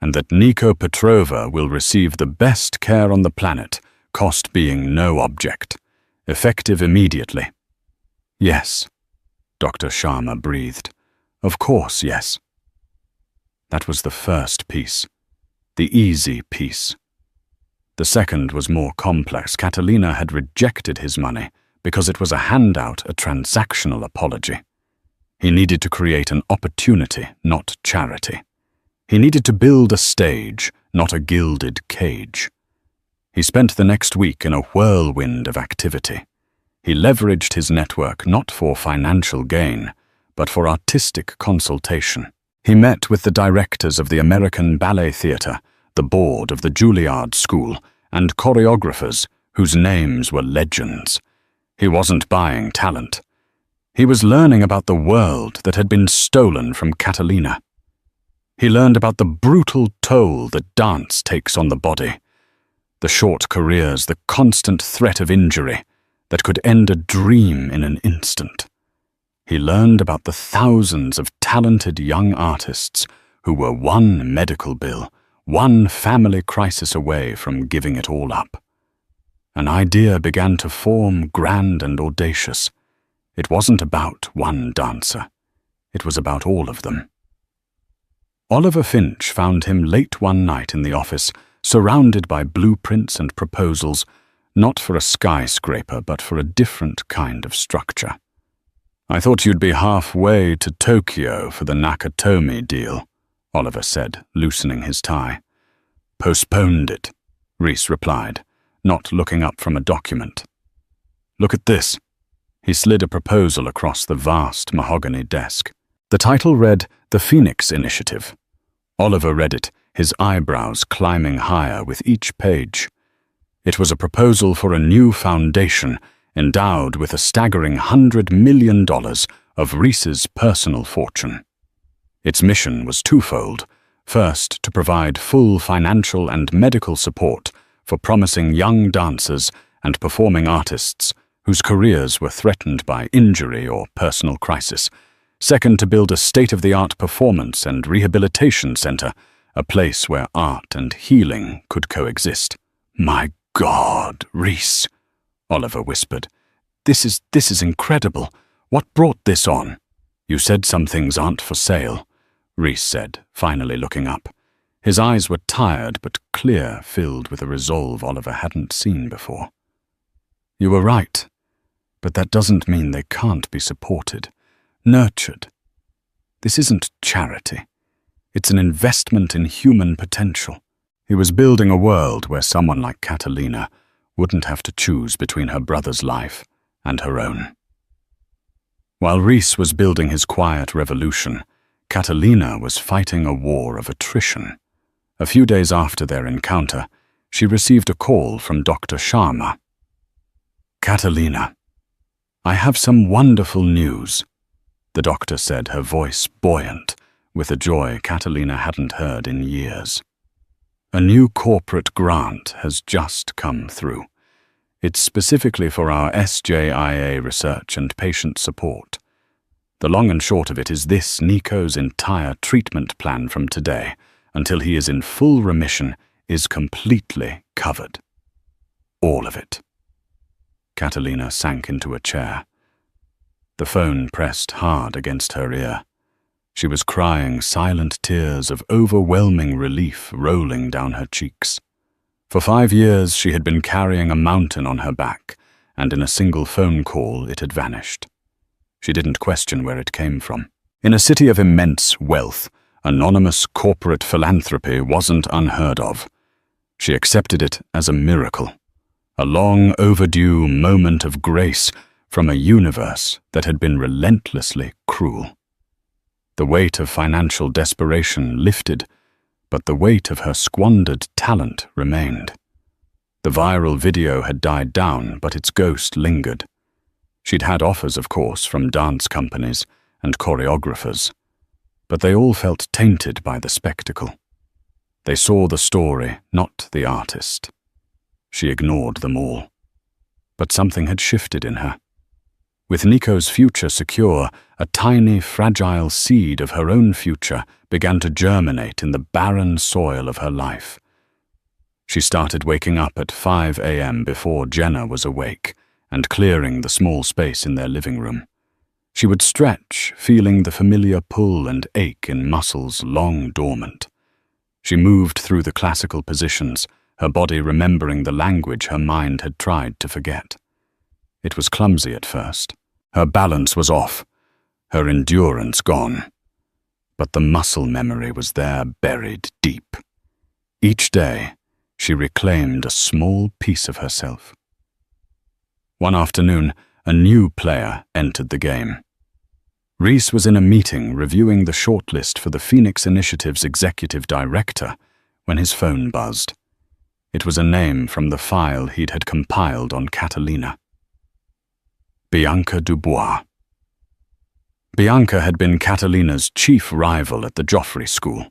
"and that Nico Petrova will receive the best care on the planet, cost being no object, effective immediately." "Yes," Dr. Sharma breathed. "Of course, yes." That was the first piece, the easy piece. The second was more complex. Catalina had rejected his money because it was a handout, a transactional apology. He needed to create an opportunity, not charity. He needed to build a stage, not a gilded cage. He spent the next week in a whirlwind of activity. He leveraged his network not for financial gain, but for artistic consultation. He met with the directors of the American Ballet Theatre, the board of the Juilliard School, and choreographers whose names were legends. He wasn't buying talent. He was learning about the world that had been stolen from Catalina. He learned about the brutal toll that dance takes on the body, the short careers, the constant threat of injury that could end a dream in an instant. He learned about the thousands of talented young artists who were one medical bill, one family crisis away from giving it all up. An idea began to form, grand and audacious. It wasn't about one dancer. It was about all of them. Oliver Finch found him late one night in the office, surrounded by blueprints and proposals, not for a skyscraper, but for a different kind of structure. "I thought you'd be halfway to Tokyo for the Nakatomi deal," Oliver said, loosening his tie. "Postponed it," Reese replied, not looking up from a document. "Look at this." He slid a proposal across the vast mahogany desk. The title read, "The Phoenix Initiative." Oliver read it, his eyebrows climbing higher with each page. It was a proposal for a new foundation endowed with a staggering $100 million of Reese's personal fortune. Its mission was twofold. First, to provide full financial and medical support for promising young dancers and performing artists whose careers were threatened by injury or personal crisis. Second, to build a state-of-the-art performance and rehabilitation center, a place where art and healing could coexist. "My God, Reese," Oliver whispered. This is incredible. What brought this on?" "You said some things aren't for sale," Reese said, finally looking up. His eyes were tired but clear, filled with a resolve Oliver hadn't seen before. "You were right, but that doesn't mean they can't be supported, nurtured. This isn't charity. It's an investment in human potential." He was building a world where someone like Catalina wouldn't have to choose between her brother's life and her own. While Reese was building his quiet revolution, Catalina was fighting a war of attrition. A few days after their encounter, she received a call from Dr. Sharma. "Catalina, I have some wonderful news," the doctor said, her voice buoyant with a joy Catalina hadn't heard in years. "A new corporate grant has just come through. It's specifically for our SJIA research and patient support. The long and short of it is this: Nico's entire treatment plan from today until he is in full remission is completely covered. All of it." Catalina sank into a chair. The phone pressed hard against her ear. She was crying silent tears of overwhelming relief rolling down her cheeks. For 5 years she had been carrying a mountain on her back, and in a single phone call it had vanished. She didn't question where it came from. In a city of immense wealth, anonymous corporate philanthropy wasn't unheard of. She accepted it as a miracle, a long overdue moment of grace from a universe that had been relentlessly cruel. The weight of financial desperation lifted, but the weight of her squandered talent remained. The viral video had died down, but its ghost lingered. She'd had offers, of course, from dance companies and choreographers, but they all felt tainted by the spectacle. They saw the story, not the artist. She ignored them all. But something had shifted in her. With Nico's future secure, a tiny, fragile seed of her own future began to germinate in the barren soil of her life. She started waking up at 5 a.m. before Jenna was awake and clearing the small space in their living room. She would stretch, feeling the familiar pull and ache in muscles long dormant. She moved through the classical positions, her body remembering the language her mind had tried to forget. It was clumsy at first. Her balance was off, her endurance gone. But the muscle memory was there, buried deep. Each day, she reclaimed a small piece of herself. One afternoon, a new player entered the game. Reese was in a meeting reviewing the shortlist for the Phoenix Initiative's executive director when his phone buzzed. It was a name from the file he'd had compiled on Catalina. Bianca Dubois. Bianca had been Catalina's chief rival at the Joffrey School.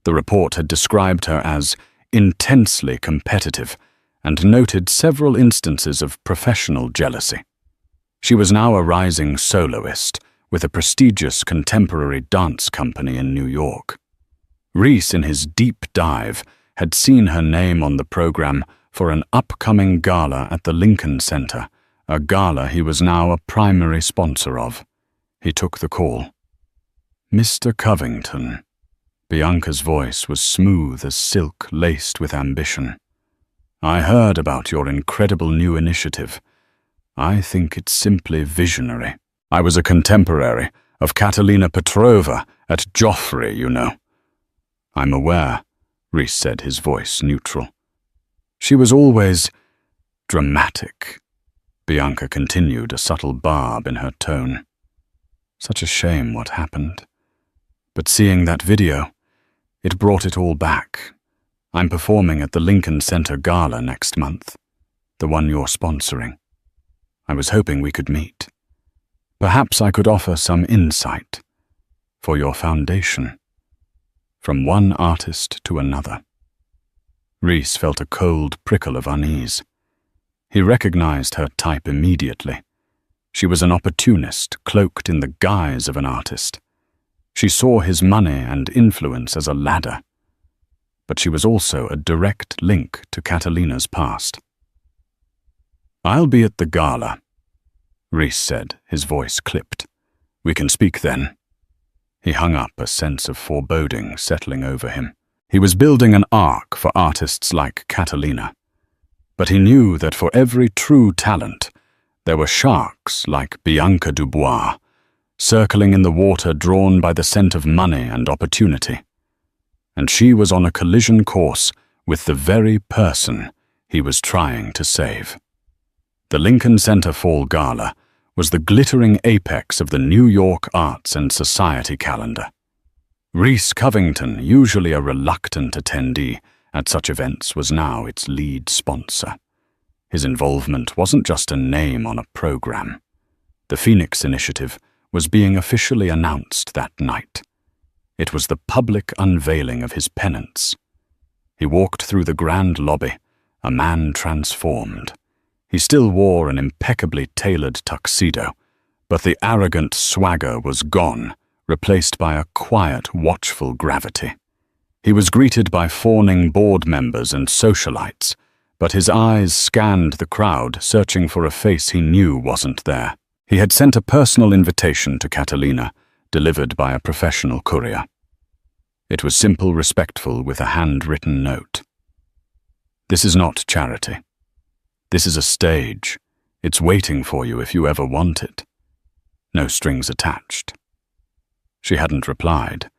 The report had described her as intensely competitive and noted several instances of professional jealousy. She was now a rising soloist with a prestigious contemporary dance company in New York. Reese, in his deep dive, had seen her name on the program for an upcoming gala at the Lincoln Center, a gala he was now a primary sponsor of. He took the call. "Mr. Covington." Bianca's voice was smooth as silk laced with ambition. "I heard about your incredible new initiative. I think it's simply visionary. I was a contemporary of Catalina Petrova at Joffrey, you know." "I'm aware," Reese said, his voice neutral. "She was always dramatic." Bianca continued, a subtle barb in her tone. "Such a shame what happened. But seeing that video, it brought it all back. I'm performing at the Lincoln Center Gala next month, the one you're sponsoring. I was hoping we could meet. Perhaps I could offer some insight for your foundation." From one artist to another. Reese felt a cold prickle of unease. He recognized her type immediately. She was an opportunist cloaked in the guise of an artist. She saw his money and influence as a ladder. But she was also a direct link to Catalina's past. "I'll be at the gala," Reese said, his voice clipped. "We can speak then." He hung up, a sense of foreboding settling over him. He was building an arc for artists like Catalina. But he knew that for every true talent, there were sharks like Bianca Dubois, circling in the water drawn by the scent of money and opportunity. And she was on a collision course with the very person he was trying to save. The Lincoln Center Fall Gala was the glittering apex of the New York Arts and Society calendar. Reese Covington, usually a reluctant attendee at such events, was now its lead sponsor. His involvement wasn't just a name on a program. The Phoenix Initiative was being officially announced that night. It was the public unveiling of his penance. He walked through the grand lobby, a man transformed. He still wore an impeccably tailored tuxedo, but the arrogant swagger was gone, replaced by a quiet, watchful gravity. He was greeted by fawning board members and socialites, but his eyes scanned the crowd, searching for a face he knew wasn't there. He had sent a personal invitation to Catalina, delivered by a professional courier. It was simple, respectful, with a handwritten note. "This is not charity. This is a stage. It's waiting for you if you ever want it. No strings attached." She hadn't replied.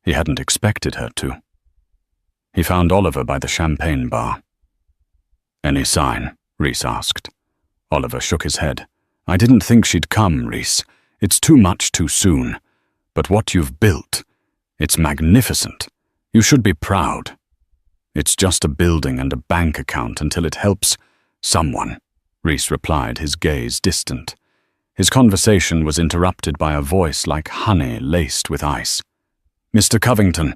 He hadn't expected her to. He found Oliver by the champagne bar. "Any sign?" Reese asked. Oliver shook his head. "I didn't think she'd come, Reese. It's too much too soon. But what you've built, it's magnificent. You should be proud. It's just a building and a bank account until it helps someone," Reese replied, his gaze distant. His conversation was interrupted by a voice like honey laced with ice. "Mr. Covington,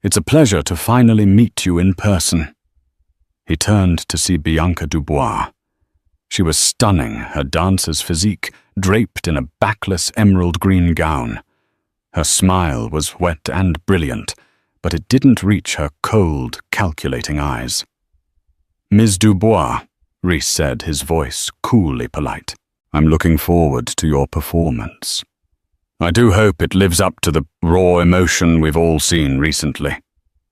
it's a pleasure to finally meet you in person." He turned to see Bianca Dubois. She was stunning, her dancer's physique draped in a backless emerald green gown. Her smile was wet and brilliant, but it didn't reach her cold, calculating eyes. "Ms. Dubois," Reese said, his voice coolly polite, "I'm looking forward to your performance. I do hope it lives up to the raw emotion we've all seen recently."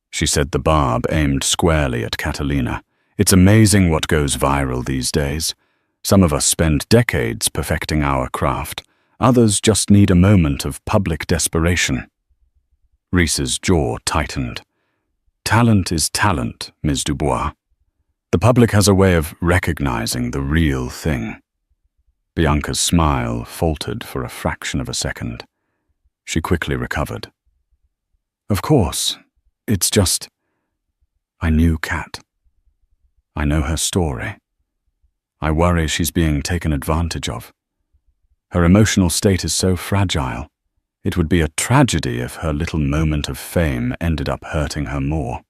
She said, the barb aimed squarely at Catalina. "It's amazing what goes viral these days. Some of us spend decades perfecting our craft. Others just need a moment of public desperation." Reese's jaw tightened. "Talent is talent, Ms. Dubois. The public has a way of recognizing the real thing." Bianca's smile faltered for a fraction of a second. She quickly recovered. Of course, it's just... I knew Kat. I know her story. I worry she's being taken advantage of. Her emotional state is so fragile. It would be a tragedy if her little moment of fame ended up hurting her more.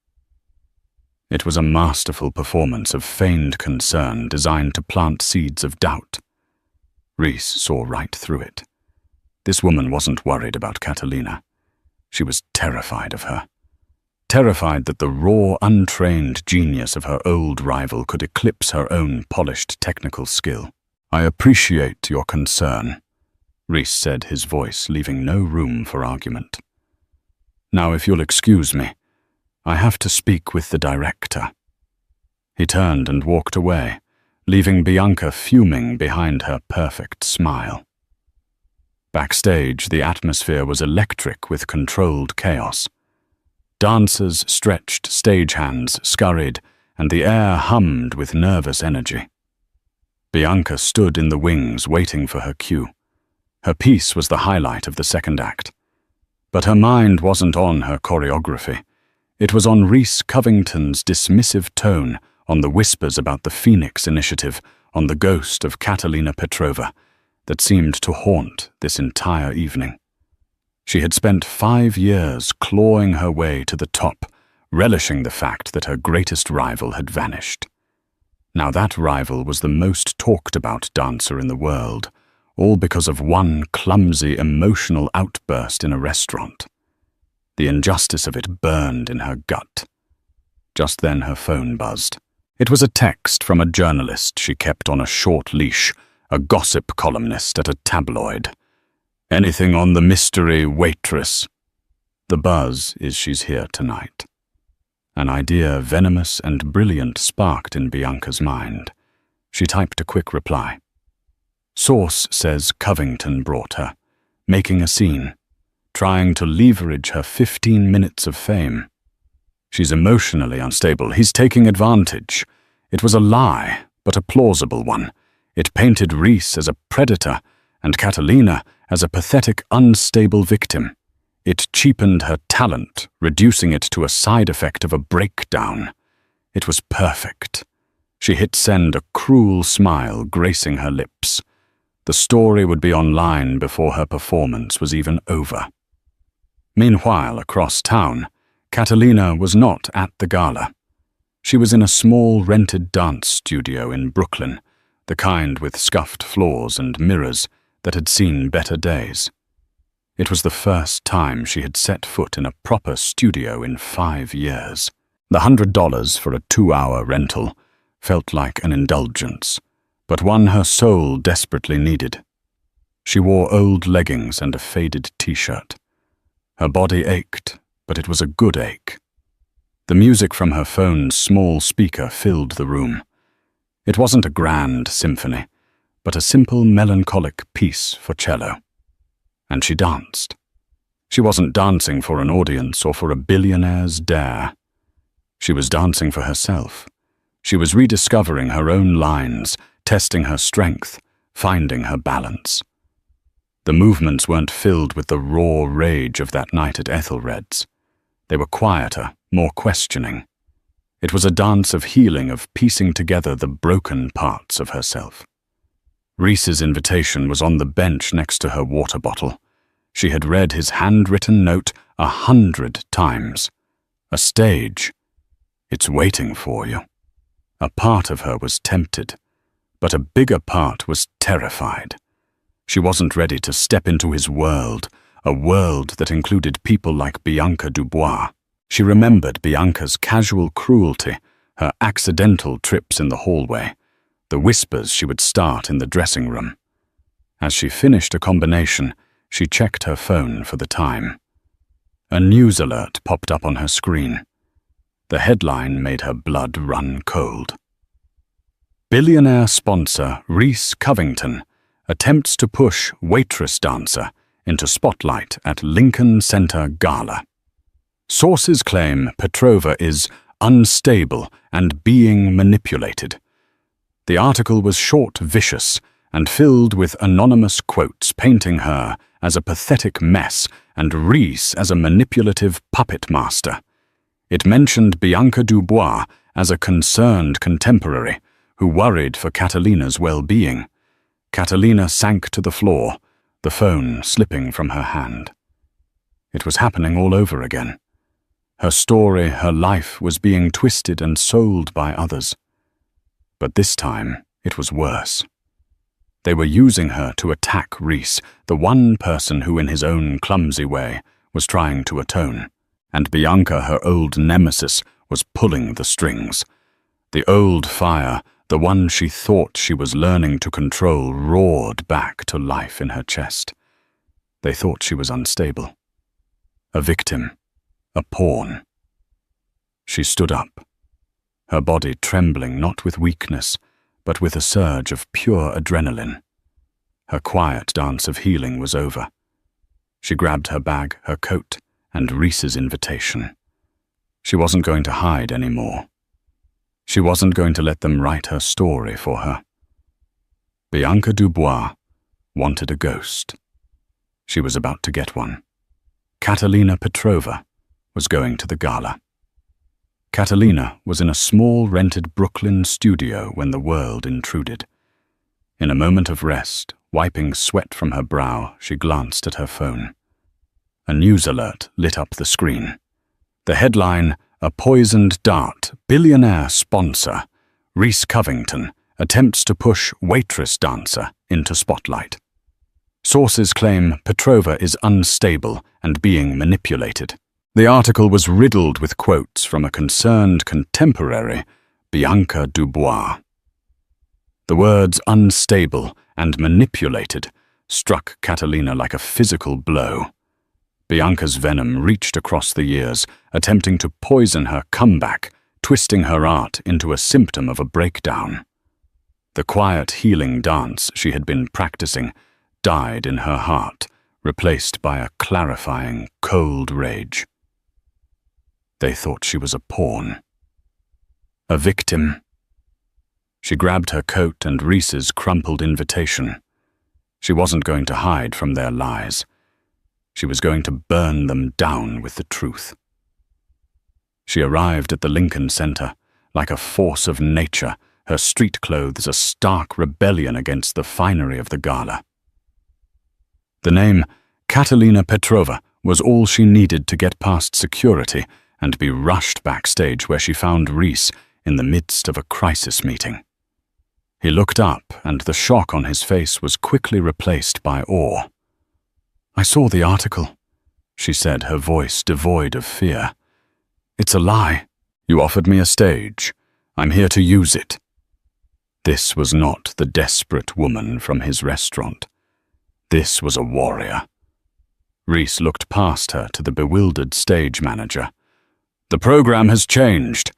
It was a masterful performance of feigned concern designed to plant seeds of doubt. Reese saw right through it. This woman wasn't worried about Catalina. She was terrified of her. Terrified that the raw, untrained genius of her old rival could eclipse her own polished technical skill. I appreciate your concern, Reese said, his voice leaving no room for argument. Now, if you'll excuse me, I have to speak with the director. He turned and walked away, leaving Bianca fuming behind her perfect smile. Backstage, the atmosphere was electric with controlled chaos. Dancers stretched, stagehands scurried, and the air hummed with nervous energy. Bianca stood in the wings waiting for her cue. Her piece was the highlight of the second act. But her mind wasn't on her choreography. It was on Reese Covington's dismissive tone, on the whispers about the Phoenix Initiative, on the ghost of Catalina Petrova, that seemed to haunt this entire evening. She had spent 5 years clawing her way to the top, relishing the fact that her greatest rival had vanished. Now that rival was the most talked about dancer in the world, all because of one clumsy emotional outburst in a restaurant. The injustice of it burned in her gut. Just then her phone buzzed. It was a text from a journalist she kept on a short leash, a gossip columnist at a tabloid. Anything on the mystery Waitress? The buzz is she's here tonight. An idea venomous and brilliant sparked in Bianca's mind. She typed a quick reply. Source says Covington brought her, making a scene, trying to leverage her 15 minutes of fame. She's emotionally unstable. He's taking advantage. It was a lie, but a plausible one. It painted Reese as a predator and Catalina as a pathetic, unstable victim. It cheapened her talent, reducing it to a side effect of a breakdown. It was perfect. She hit send, a cruel smile gracing her lips. The story would be online before her performance was even over. Meanwhile, across town, Catalina was not at the gala. She was in a small rented dance studio in Brooklyn, the kind with scuffed floors and mirrors that had seen better days. It was the first time she had set foot in a proper studio in 5 years. The $100 for a 2-hour rental felt like an indulgence, but one her soul desperately needed. She wore old leggings and a faded t-shirt. Her body ached, but it was a good ache. The music from her phone's small speaker filled the room. It wasn't a grand symphony, but a simple melancholic piece for cello. And she danced. She wasn't dancing for an audience or for a billionaire's dare. She was dancing for herself. She was rediscovering her own lines, testing her strength, finding her balance. The movements weren't filled with the raw rage of that night at Ethelred's. They were quieter, more questioning. It was a dance of healing, of piecing together the broken parts of herself. Reese's invitation was on the bench next to her water bottle. She had read his handwritten note 100 times. A stage. It's waiting for you. A part of her was tempted, but a bigger part was terrified. She wasn't ready to step into his world, a world that included people like Bianca Dubois. She remembered Bianca's casual cruelty, her accidental trips in the hallway, the whispers she would start in the dressing room. As she finished a combination, she checked her phone for the time. A news alert popped up on her screen. The headline made her blood run cold. Billionaire sponsor Reese Covington attempts to push Waitress dancer into spotlight at Lincoln Center Gala. Sources claim Petrova is unstable and being manipulated. The article was short, vicious, and filled with anonymous quotes painting her as a pathetic mess and Reese as a manipulative puppet master. It mentioned Bianca Dubois as a concerned contemporary who worried for Catalina's well-being. Catalina sank to the floor, the phone slipping from her hand. It was happening all over again. Her story, her life was being twisted and sold by others. But this time, it was worse. They were using her to attack Reese, the one person who in his own clumsy way was trying to atone. And Bianca, her old nemesis, was pulling the strings. The old fire, the one she thought she was learning to control, roared back to life in her chest. They thought she was unstable. A victim. A pawn. She stood up, her body trembling not with weakness, but with a surge of pure adrenaline. Her quiet dance of healing was over. She grabbed her bag, her coat, and Reese's invitation. She wasn't going to hide anymore. She wasn't going to let them write her story for her. Bianca Dubois wanted a ghost. She was about to get one. Catalina Petrova was going to the gala. Catalina was in a small rented Brooklyn studio when the world intruded. In a moment of rest, wiping sweat from her brow, she glanced at her phone. A news alert lit up the screen. The headline, "A poisoned dart, billionaire sponsor. Reese Covington attempts to push waitress dancer into spotlight." Sources claim Petrova is unstable and being manipulated. The article was riddled with quotes from a concerned contemporary, Bianca Dubois. The words unstable and manipulated struck Catalina like a physical blow. Bianca's venom reached across the years, attempting to poison her comeback, twisting her art into a symptom of a breakdown. The quiet healing dance she had been practicing died in her heart, replaced by a clarifying, cold rage. They thought she was a pawn. A victim. She grabbed her coat and Reese's crumpled invitation. She wasn't going to hide from their lies. She was going to burn them down with the truth. She arrived at the Lincoln Center, like a force of nature, her street clothes a stark rebellion against the finery of the gala. The name Catalina Petrova was all she needed to get past security and be rushed backstage where she found Reese in the midst of a crisis meeting. He looked up, and the shock on his face was quickly replaced by awe. "I saw the article," she said, her voice devoid of fear. "It's a lie. You offered me a stage. I'm here to use it." This was not the desperate woman from his restaurant. This was a warrior. Reese looked past her to the bewildered stage manager. "The program has changed,"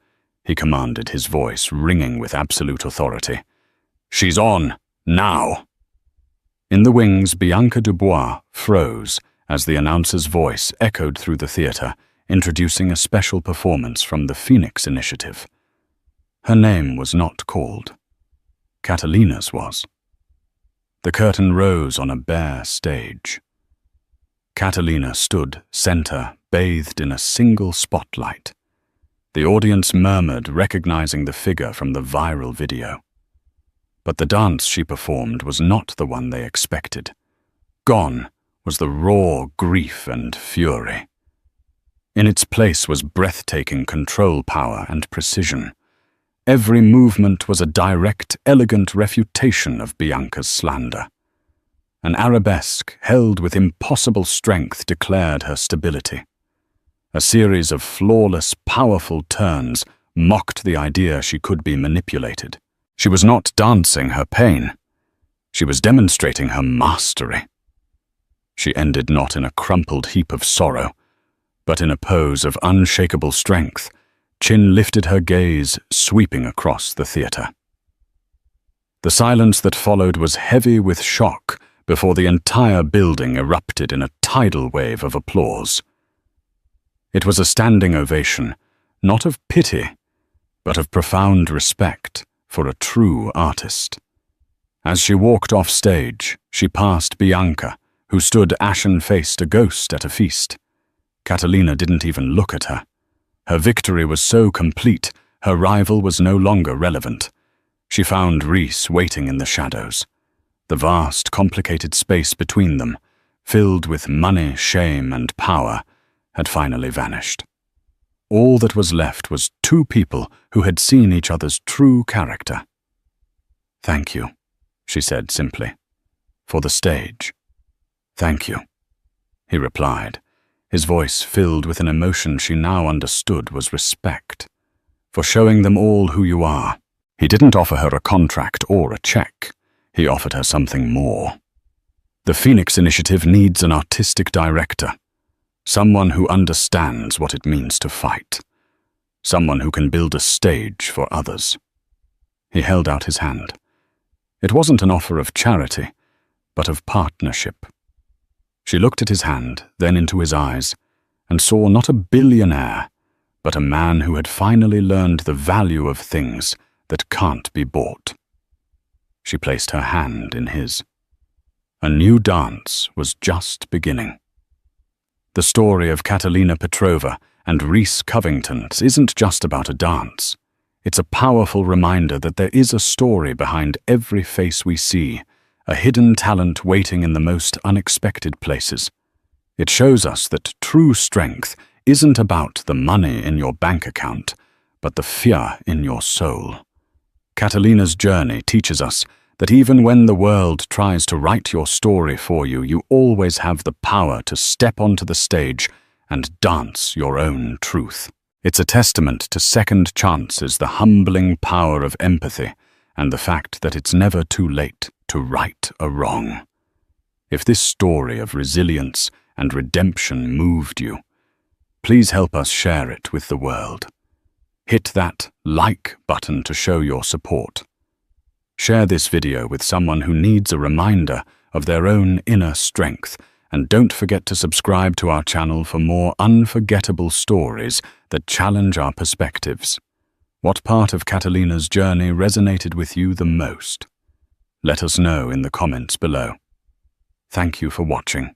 he commanded, his voice ringing with absolute authority. "She's on, now." In the wings, Bianca Dubois froze as the announcer's voice echoed through the theater, introducing a special performance from the Phoenix Initiative. Her name was not called. Catalina's was. The curtain rose on a bare stage. Catalina stood center, bathed in a single spotlight. The audience murmured, recognizing the figure from the viral video. But the dance she performed was not the one they expected. Gone was the raw grief and fury. In its place was breathtaking control power and precision. Every movement was a direct, elegant refutation of Bianca's slander. An arabesque held with impossible strength declared her stability. A series of flawless, powerful turns mocked the idea she could be manipulated. She was not dancing her pain. She was demonstrating her mastery. She ended not in a crumpled heap of sorrow, but in a pose of unshakable strength, chin lifted, her gaze sweeping across the theater. The silence that followed was heavy with shock before the entire building erupted in a tidal wave of applause. It was a standing ovation, not of pity, but of profound respect for a true artist. As she walked off stage, she passed Bianca, who stood ashen-faced, a ghost at a feast. Catalina didn't even look at her. Her victory was so complete, her rival was no longer relevant. She found Rhys waiting in the shadows. The vast, complicated space between them, filled with money, shame, and power, had finally vanished. All that was left was two people who had seen each other's true character. "Thank you," she said simply, "for the stage." "Thank you," he replied, his voice filled with an emotion she now understood was respect. "For showing them all who you are." He didn't offer her a contract or a check. He offered her something more. The Phoenix Initiative needs an artistic director. Someone who understands what it means to fight. Someone who can build a stage for others. He held out his hand. It wasn't an offer of charity, but of partnership. She looked at his hand, then into his eyes, and saw not a billionaire, but a man who had finally learned the value of things that can't be bought. She placed her hand in his. A new dance was just beginning. The story of Catalina Petrova and Rhys Covington isn't just about a dance. It's a powerful reminder that there is a story behind every face we see, a hidden talent waiting in the most unexpected places. It shows us that true strength isn't about the money in your bank account, but the fear in your soul. Catalina's journey teaches us that even when the world tries to write your story for you, you always have the power to step onto the stage and dance your own truth. It's a testament to second chances, the humbling power of empathy, and the fact that it's never too late to right a wrong. If this story of resilience and redemption moved you, please help us share it with the world. Hit that like button to show your support. Share this video with someone who needs a reminder of their own inner strength, and don't forget to subscribe to our channel for more unforgettable stories that challenge our perspectives. What part of Catalina's journey resonated with you the most? Let us know in the comments below. Thank you for watching.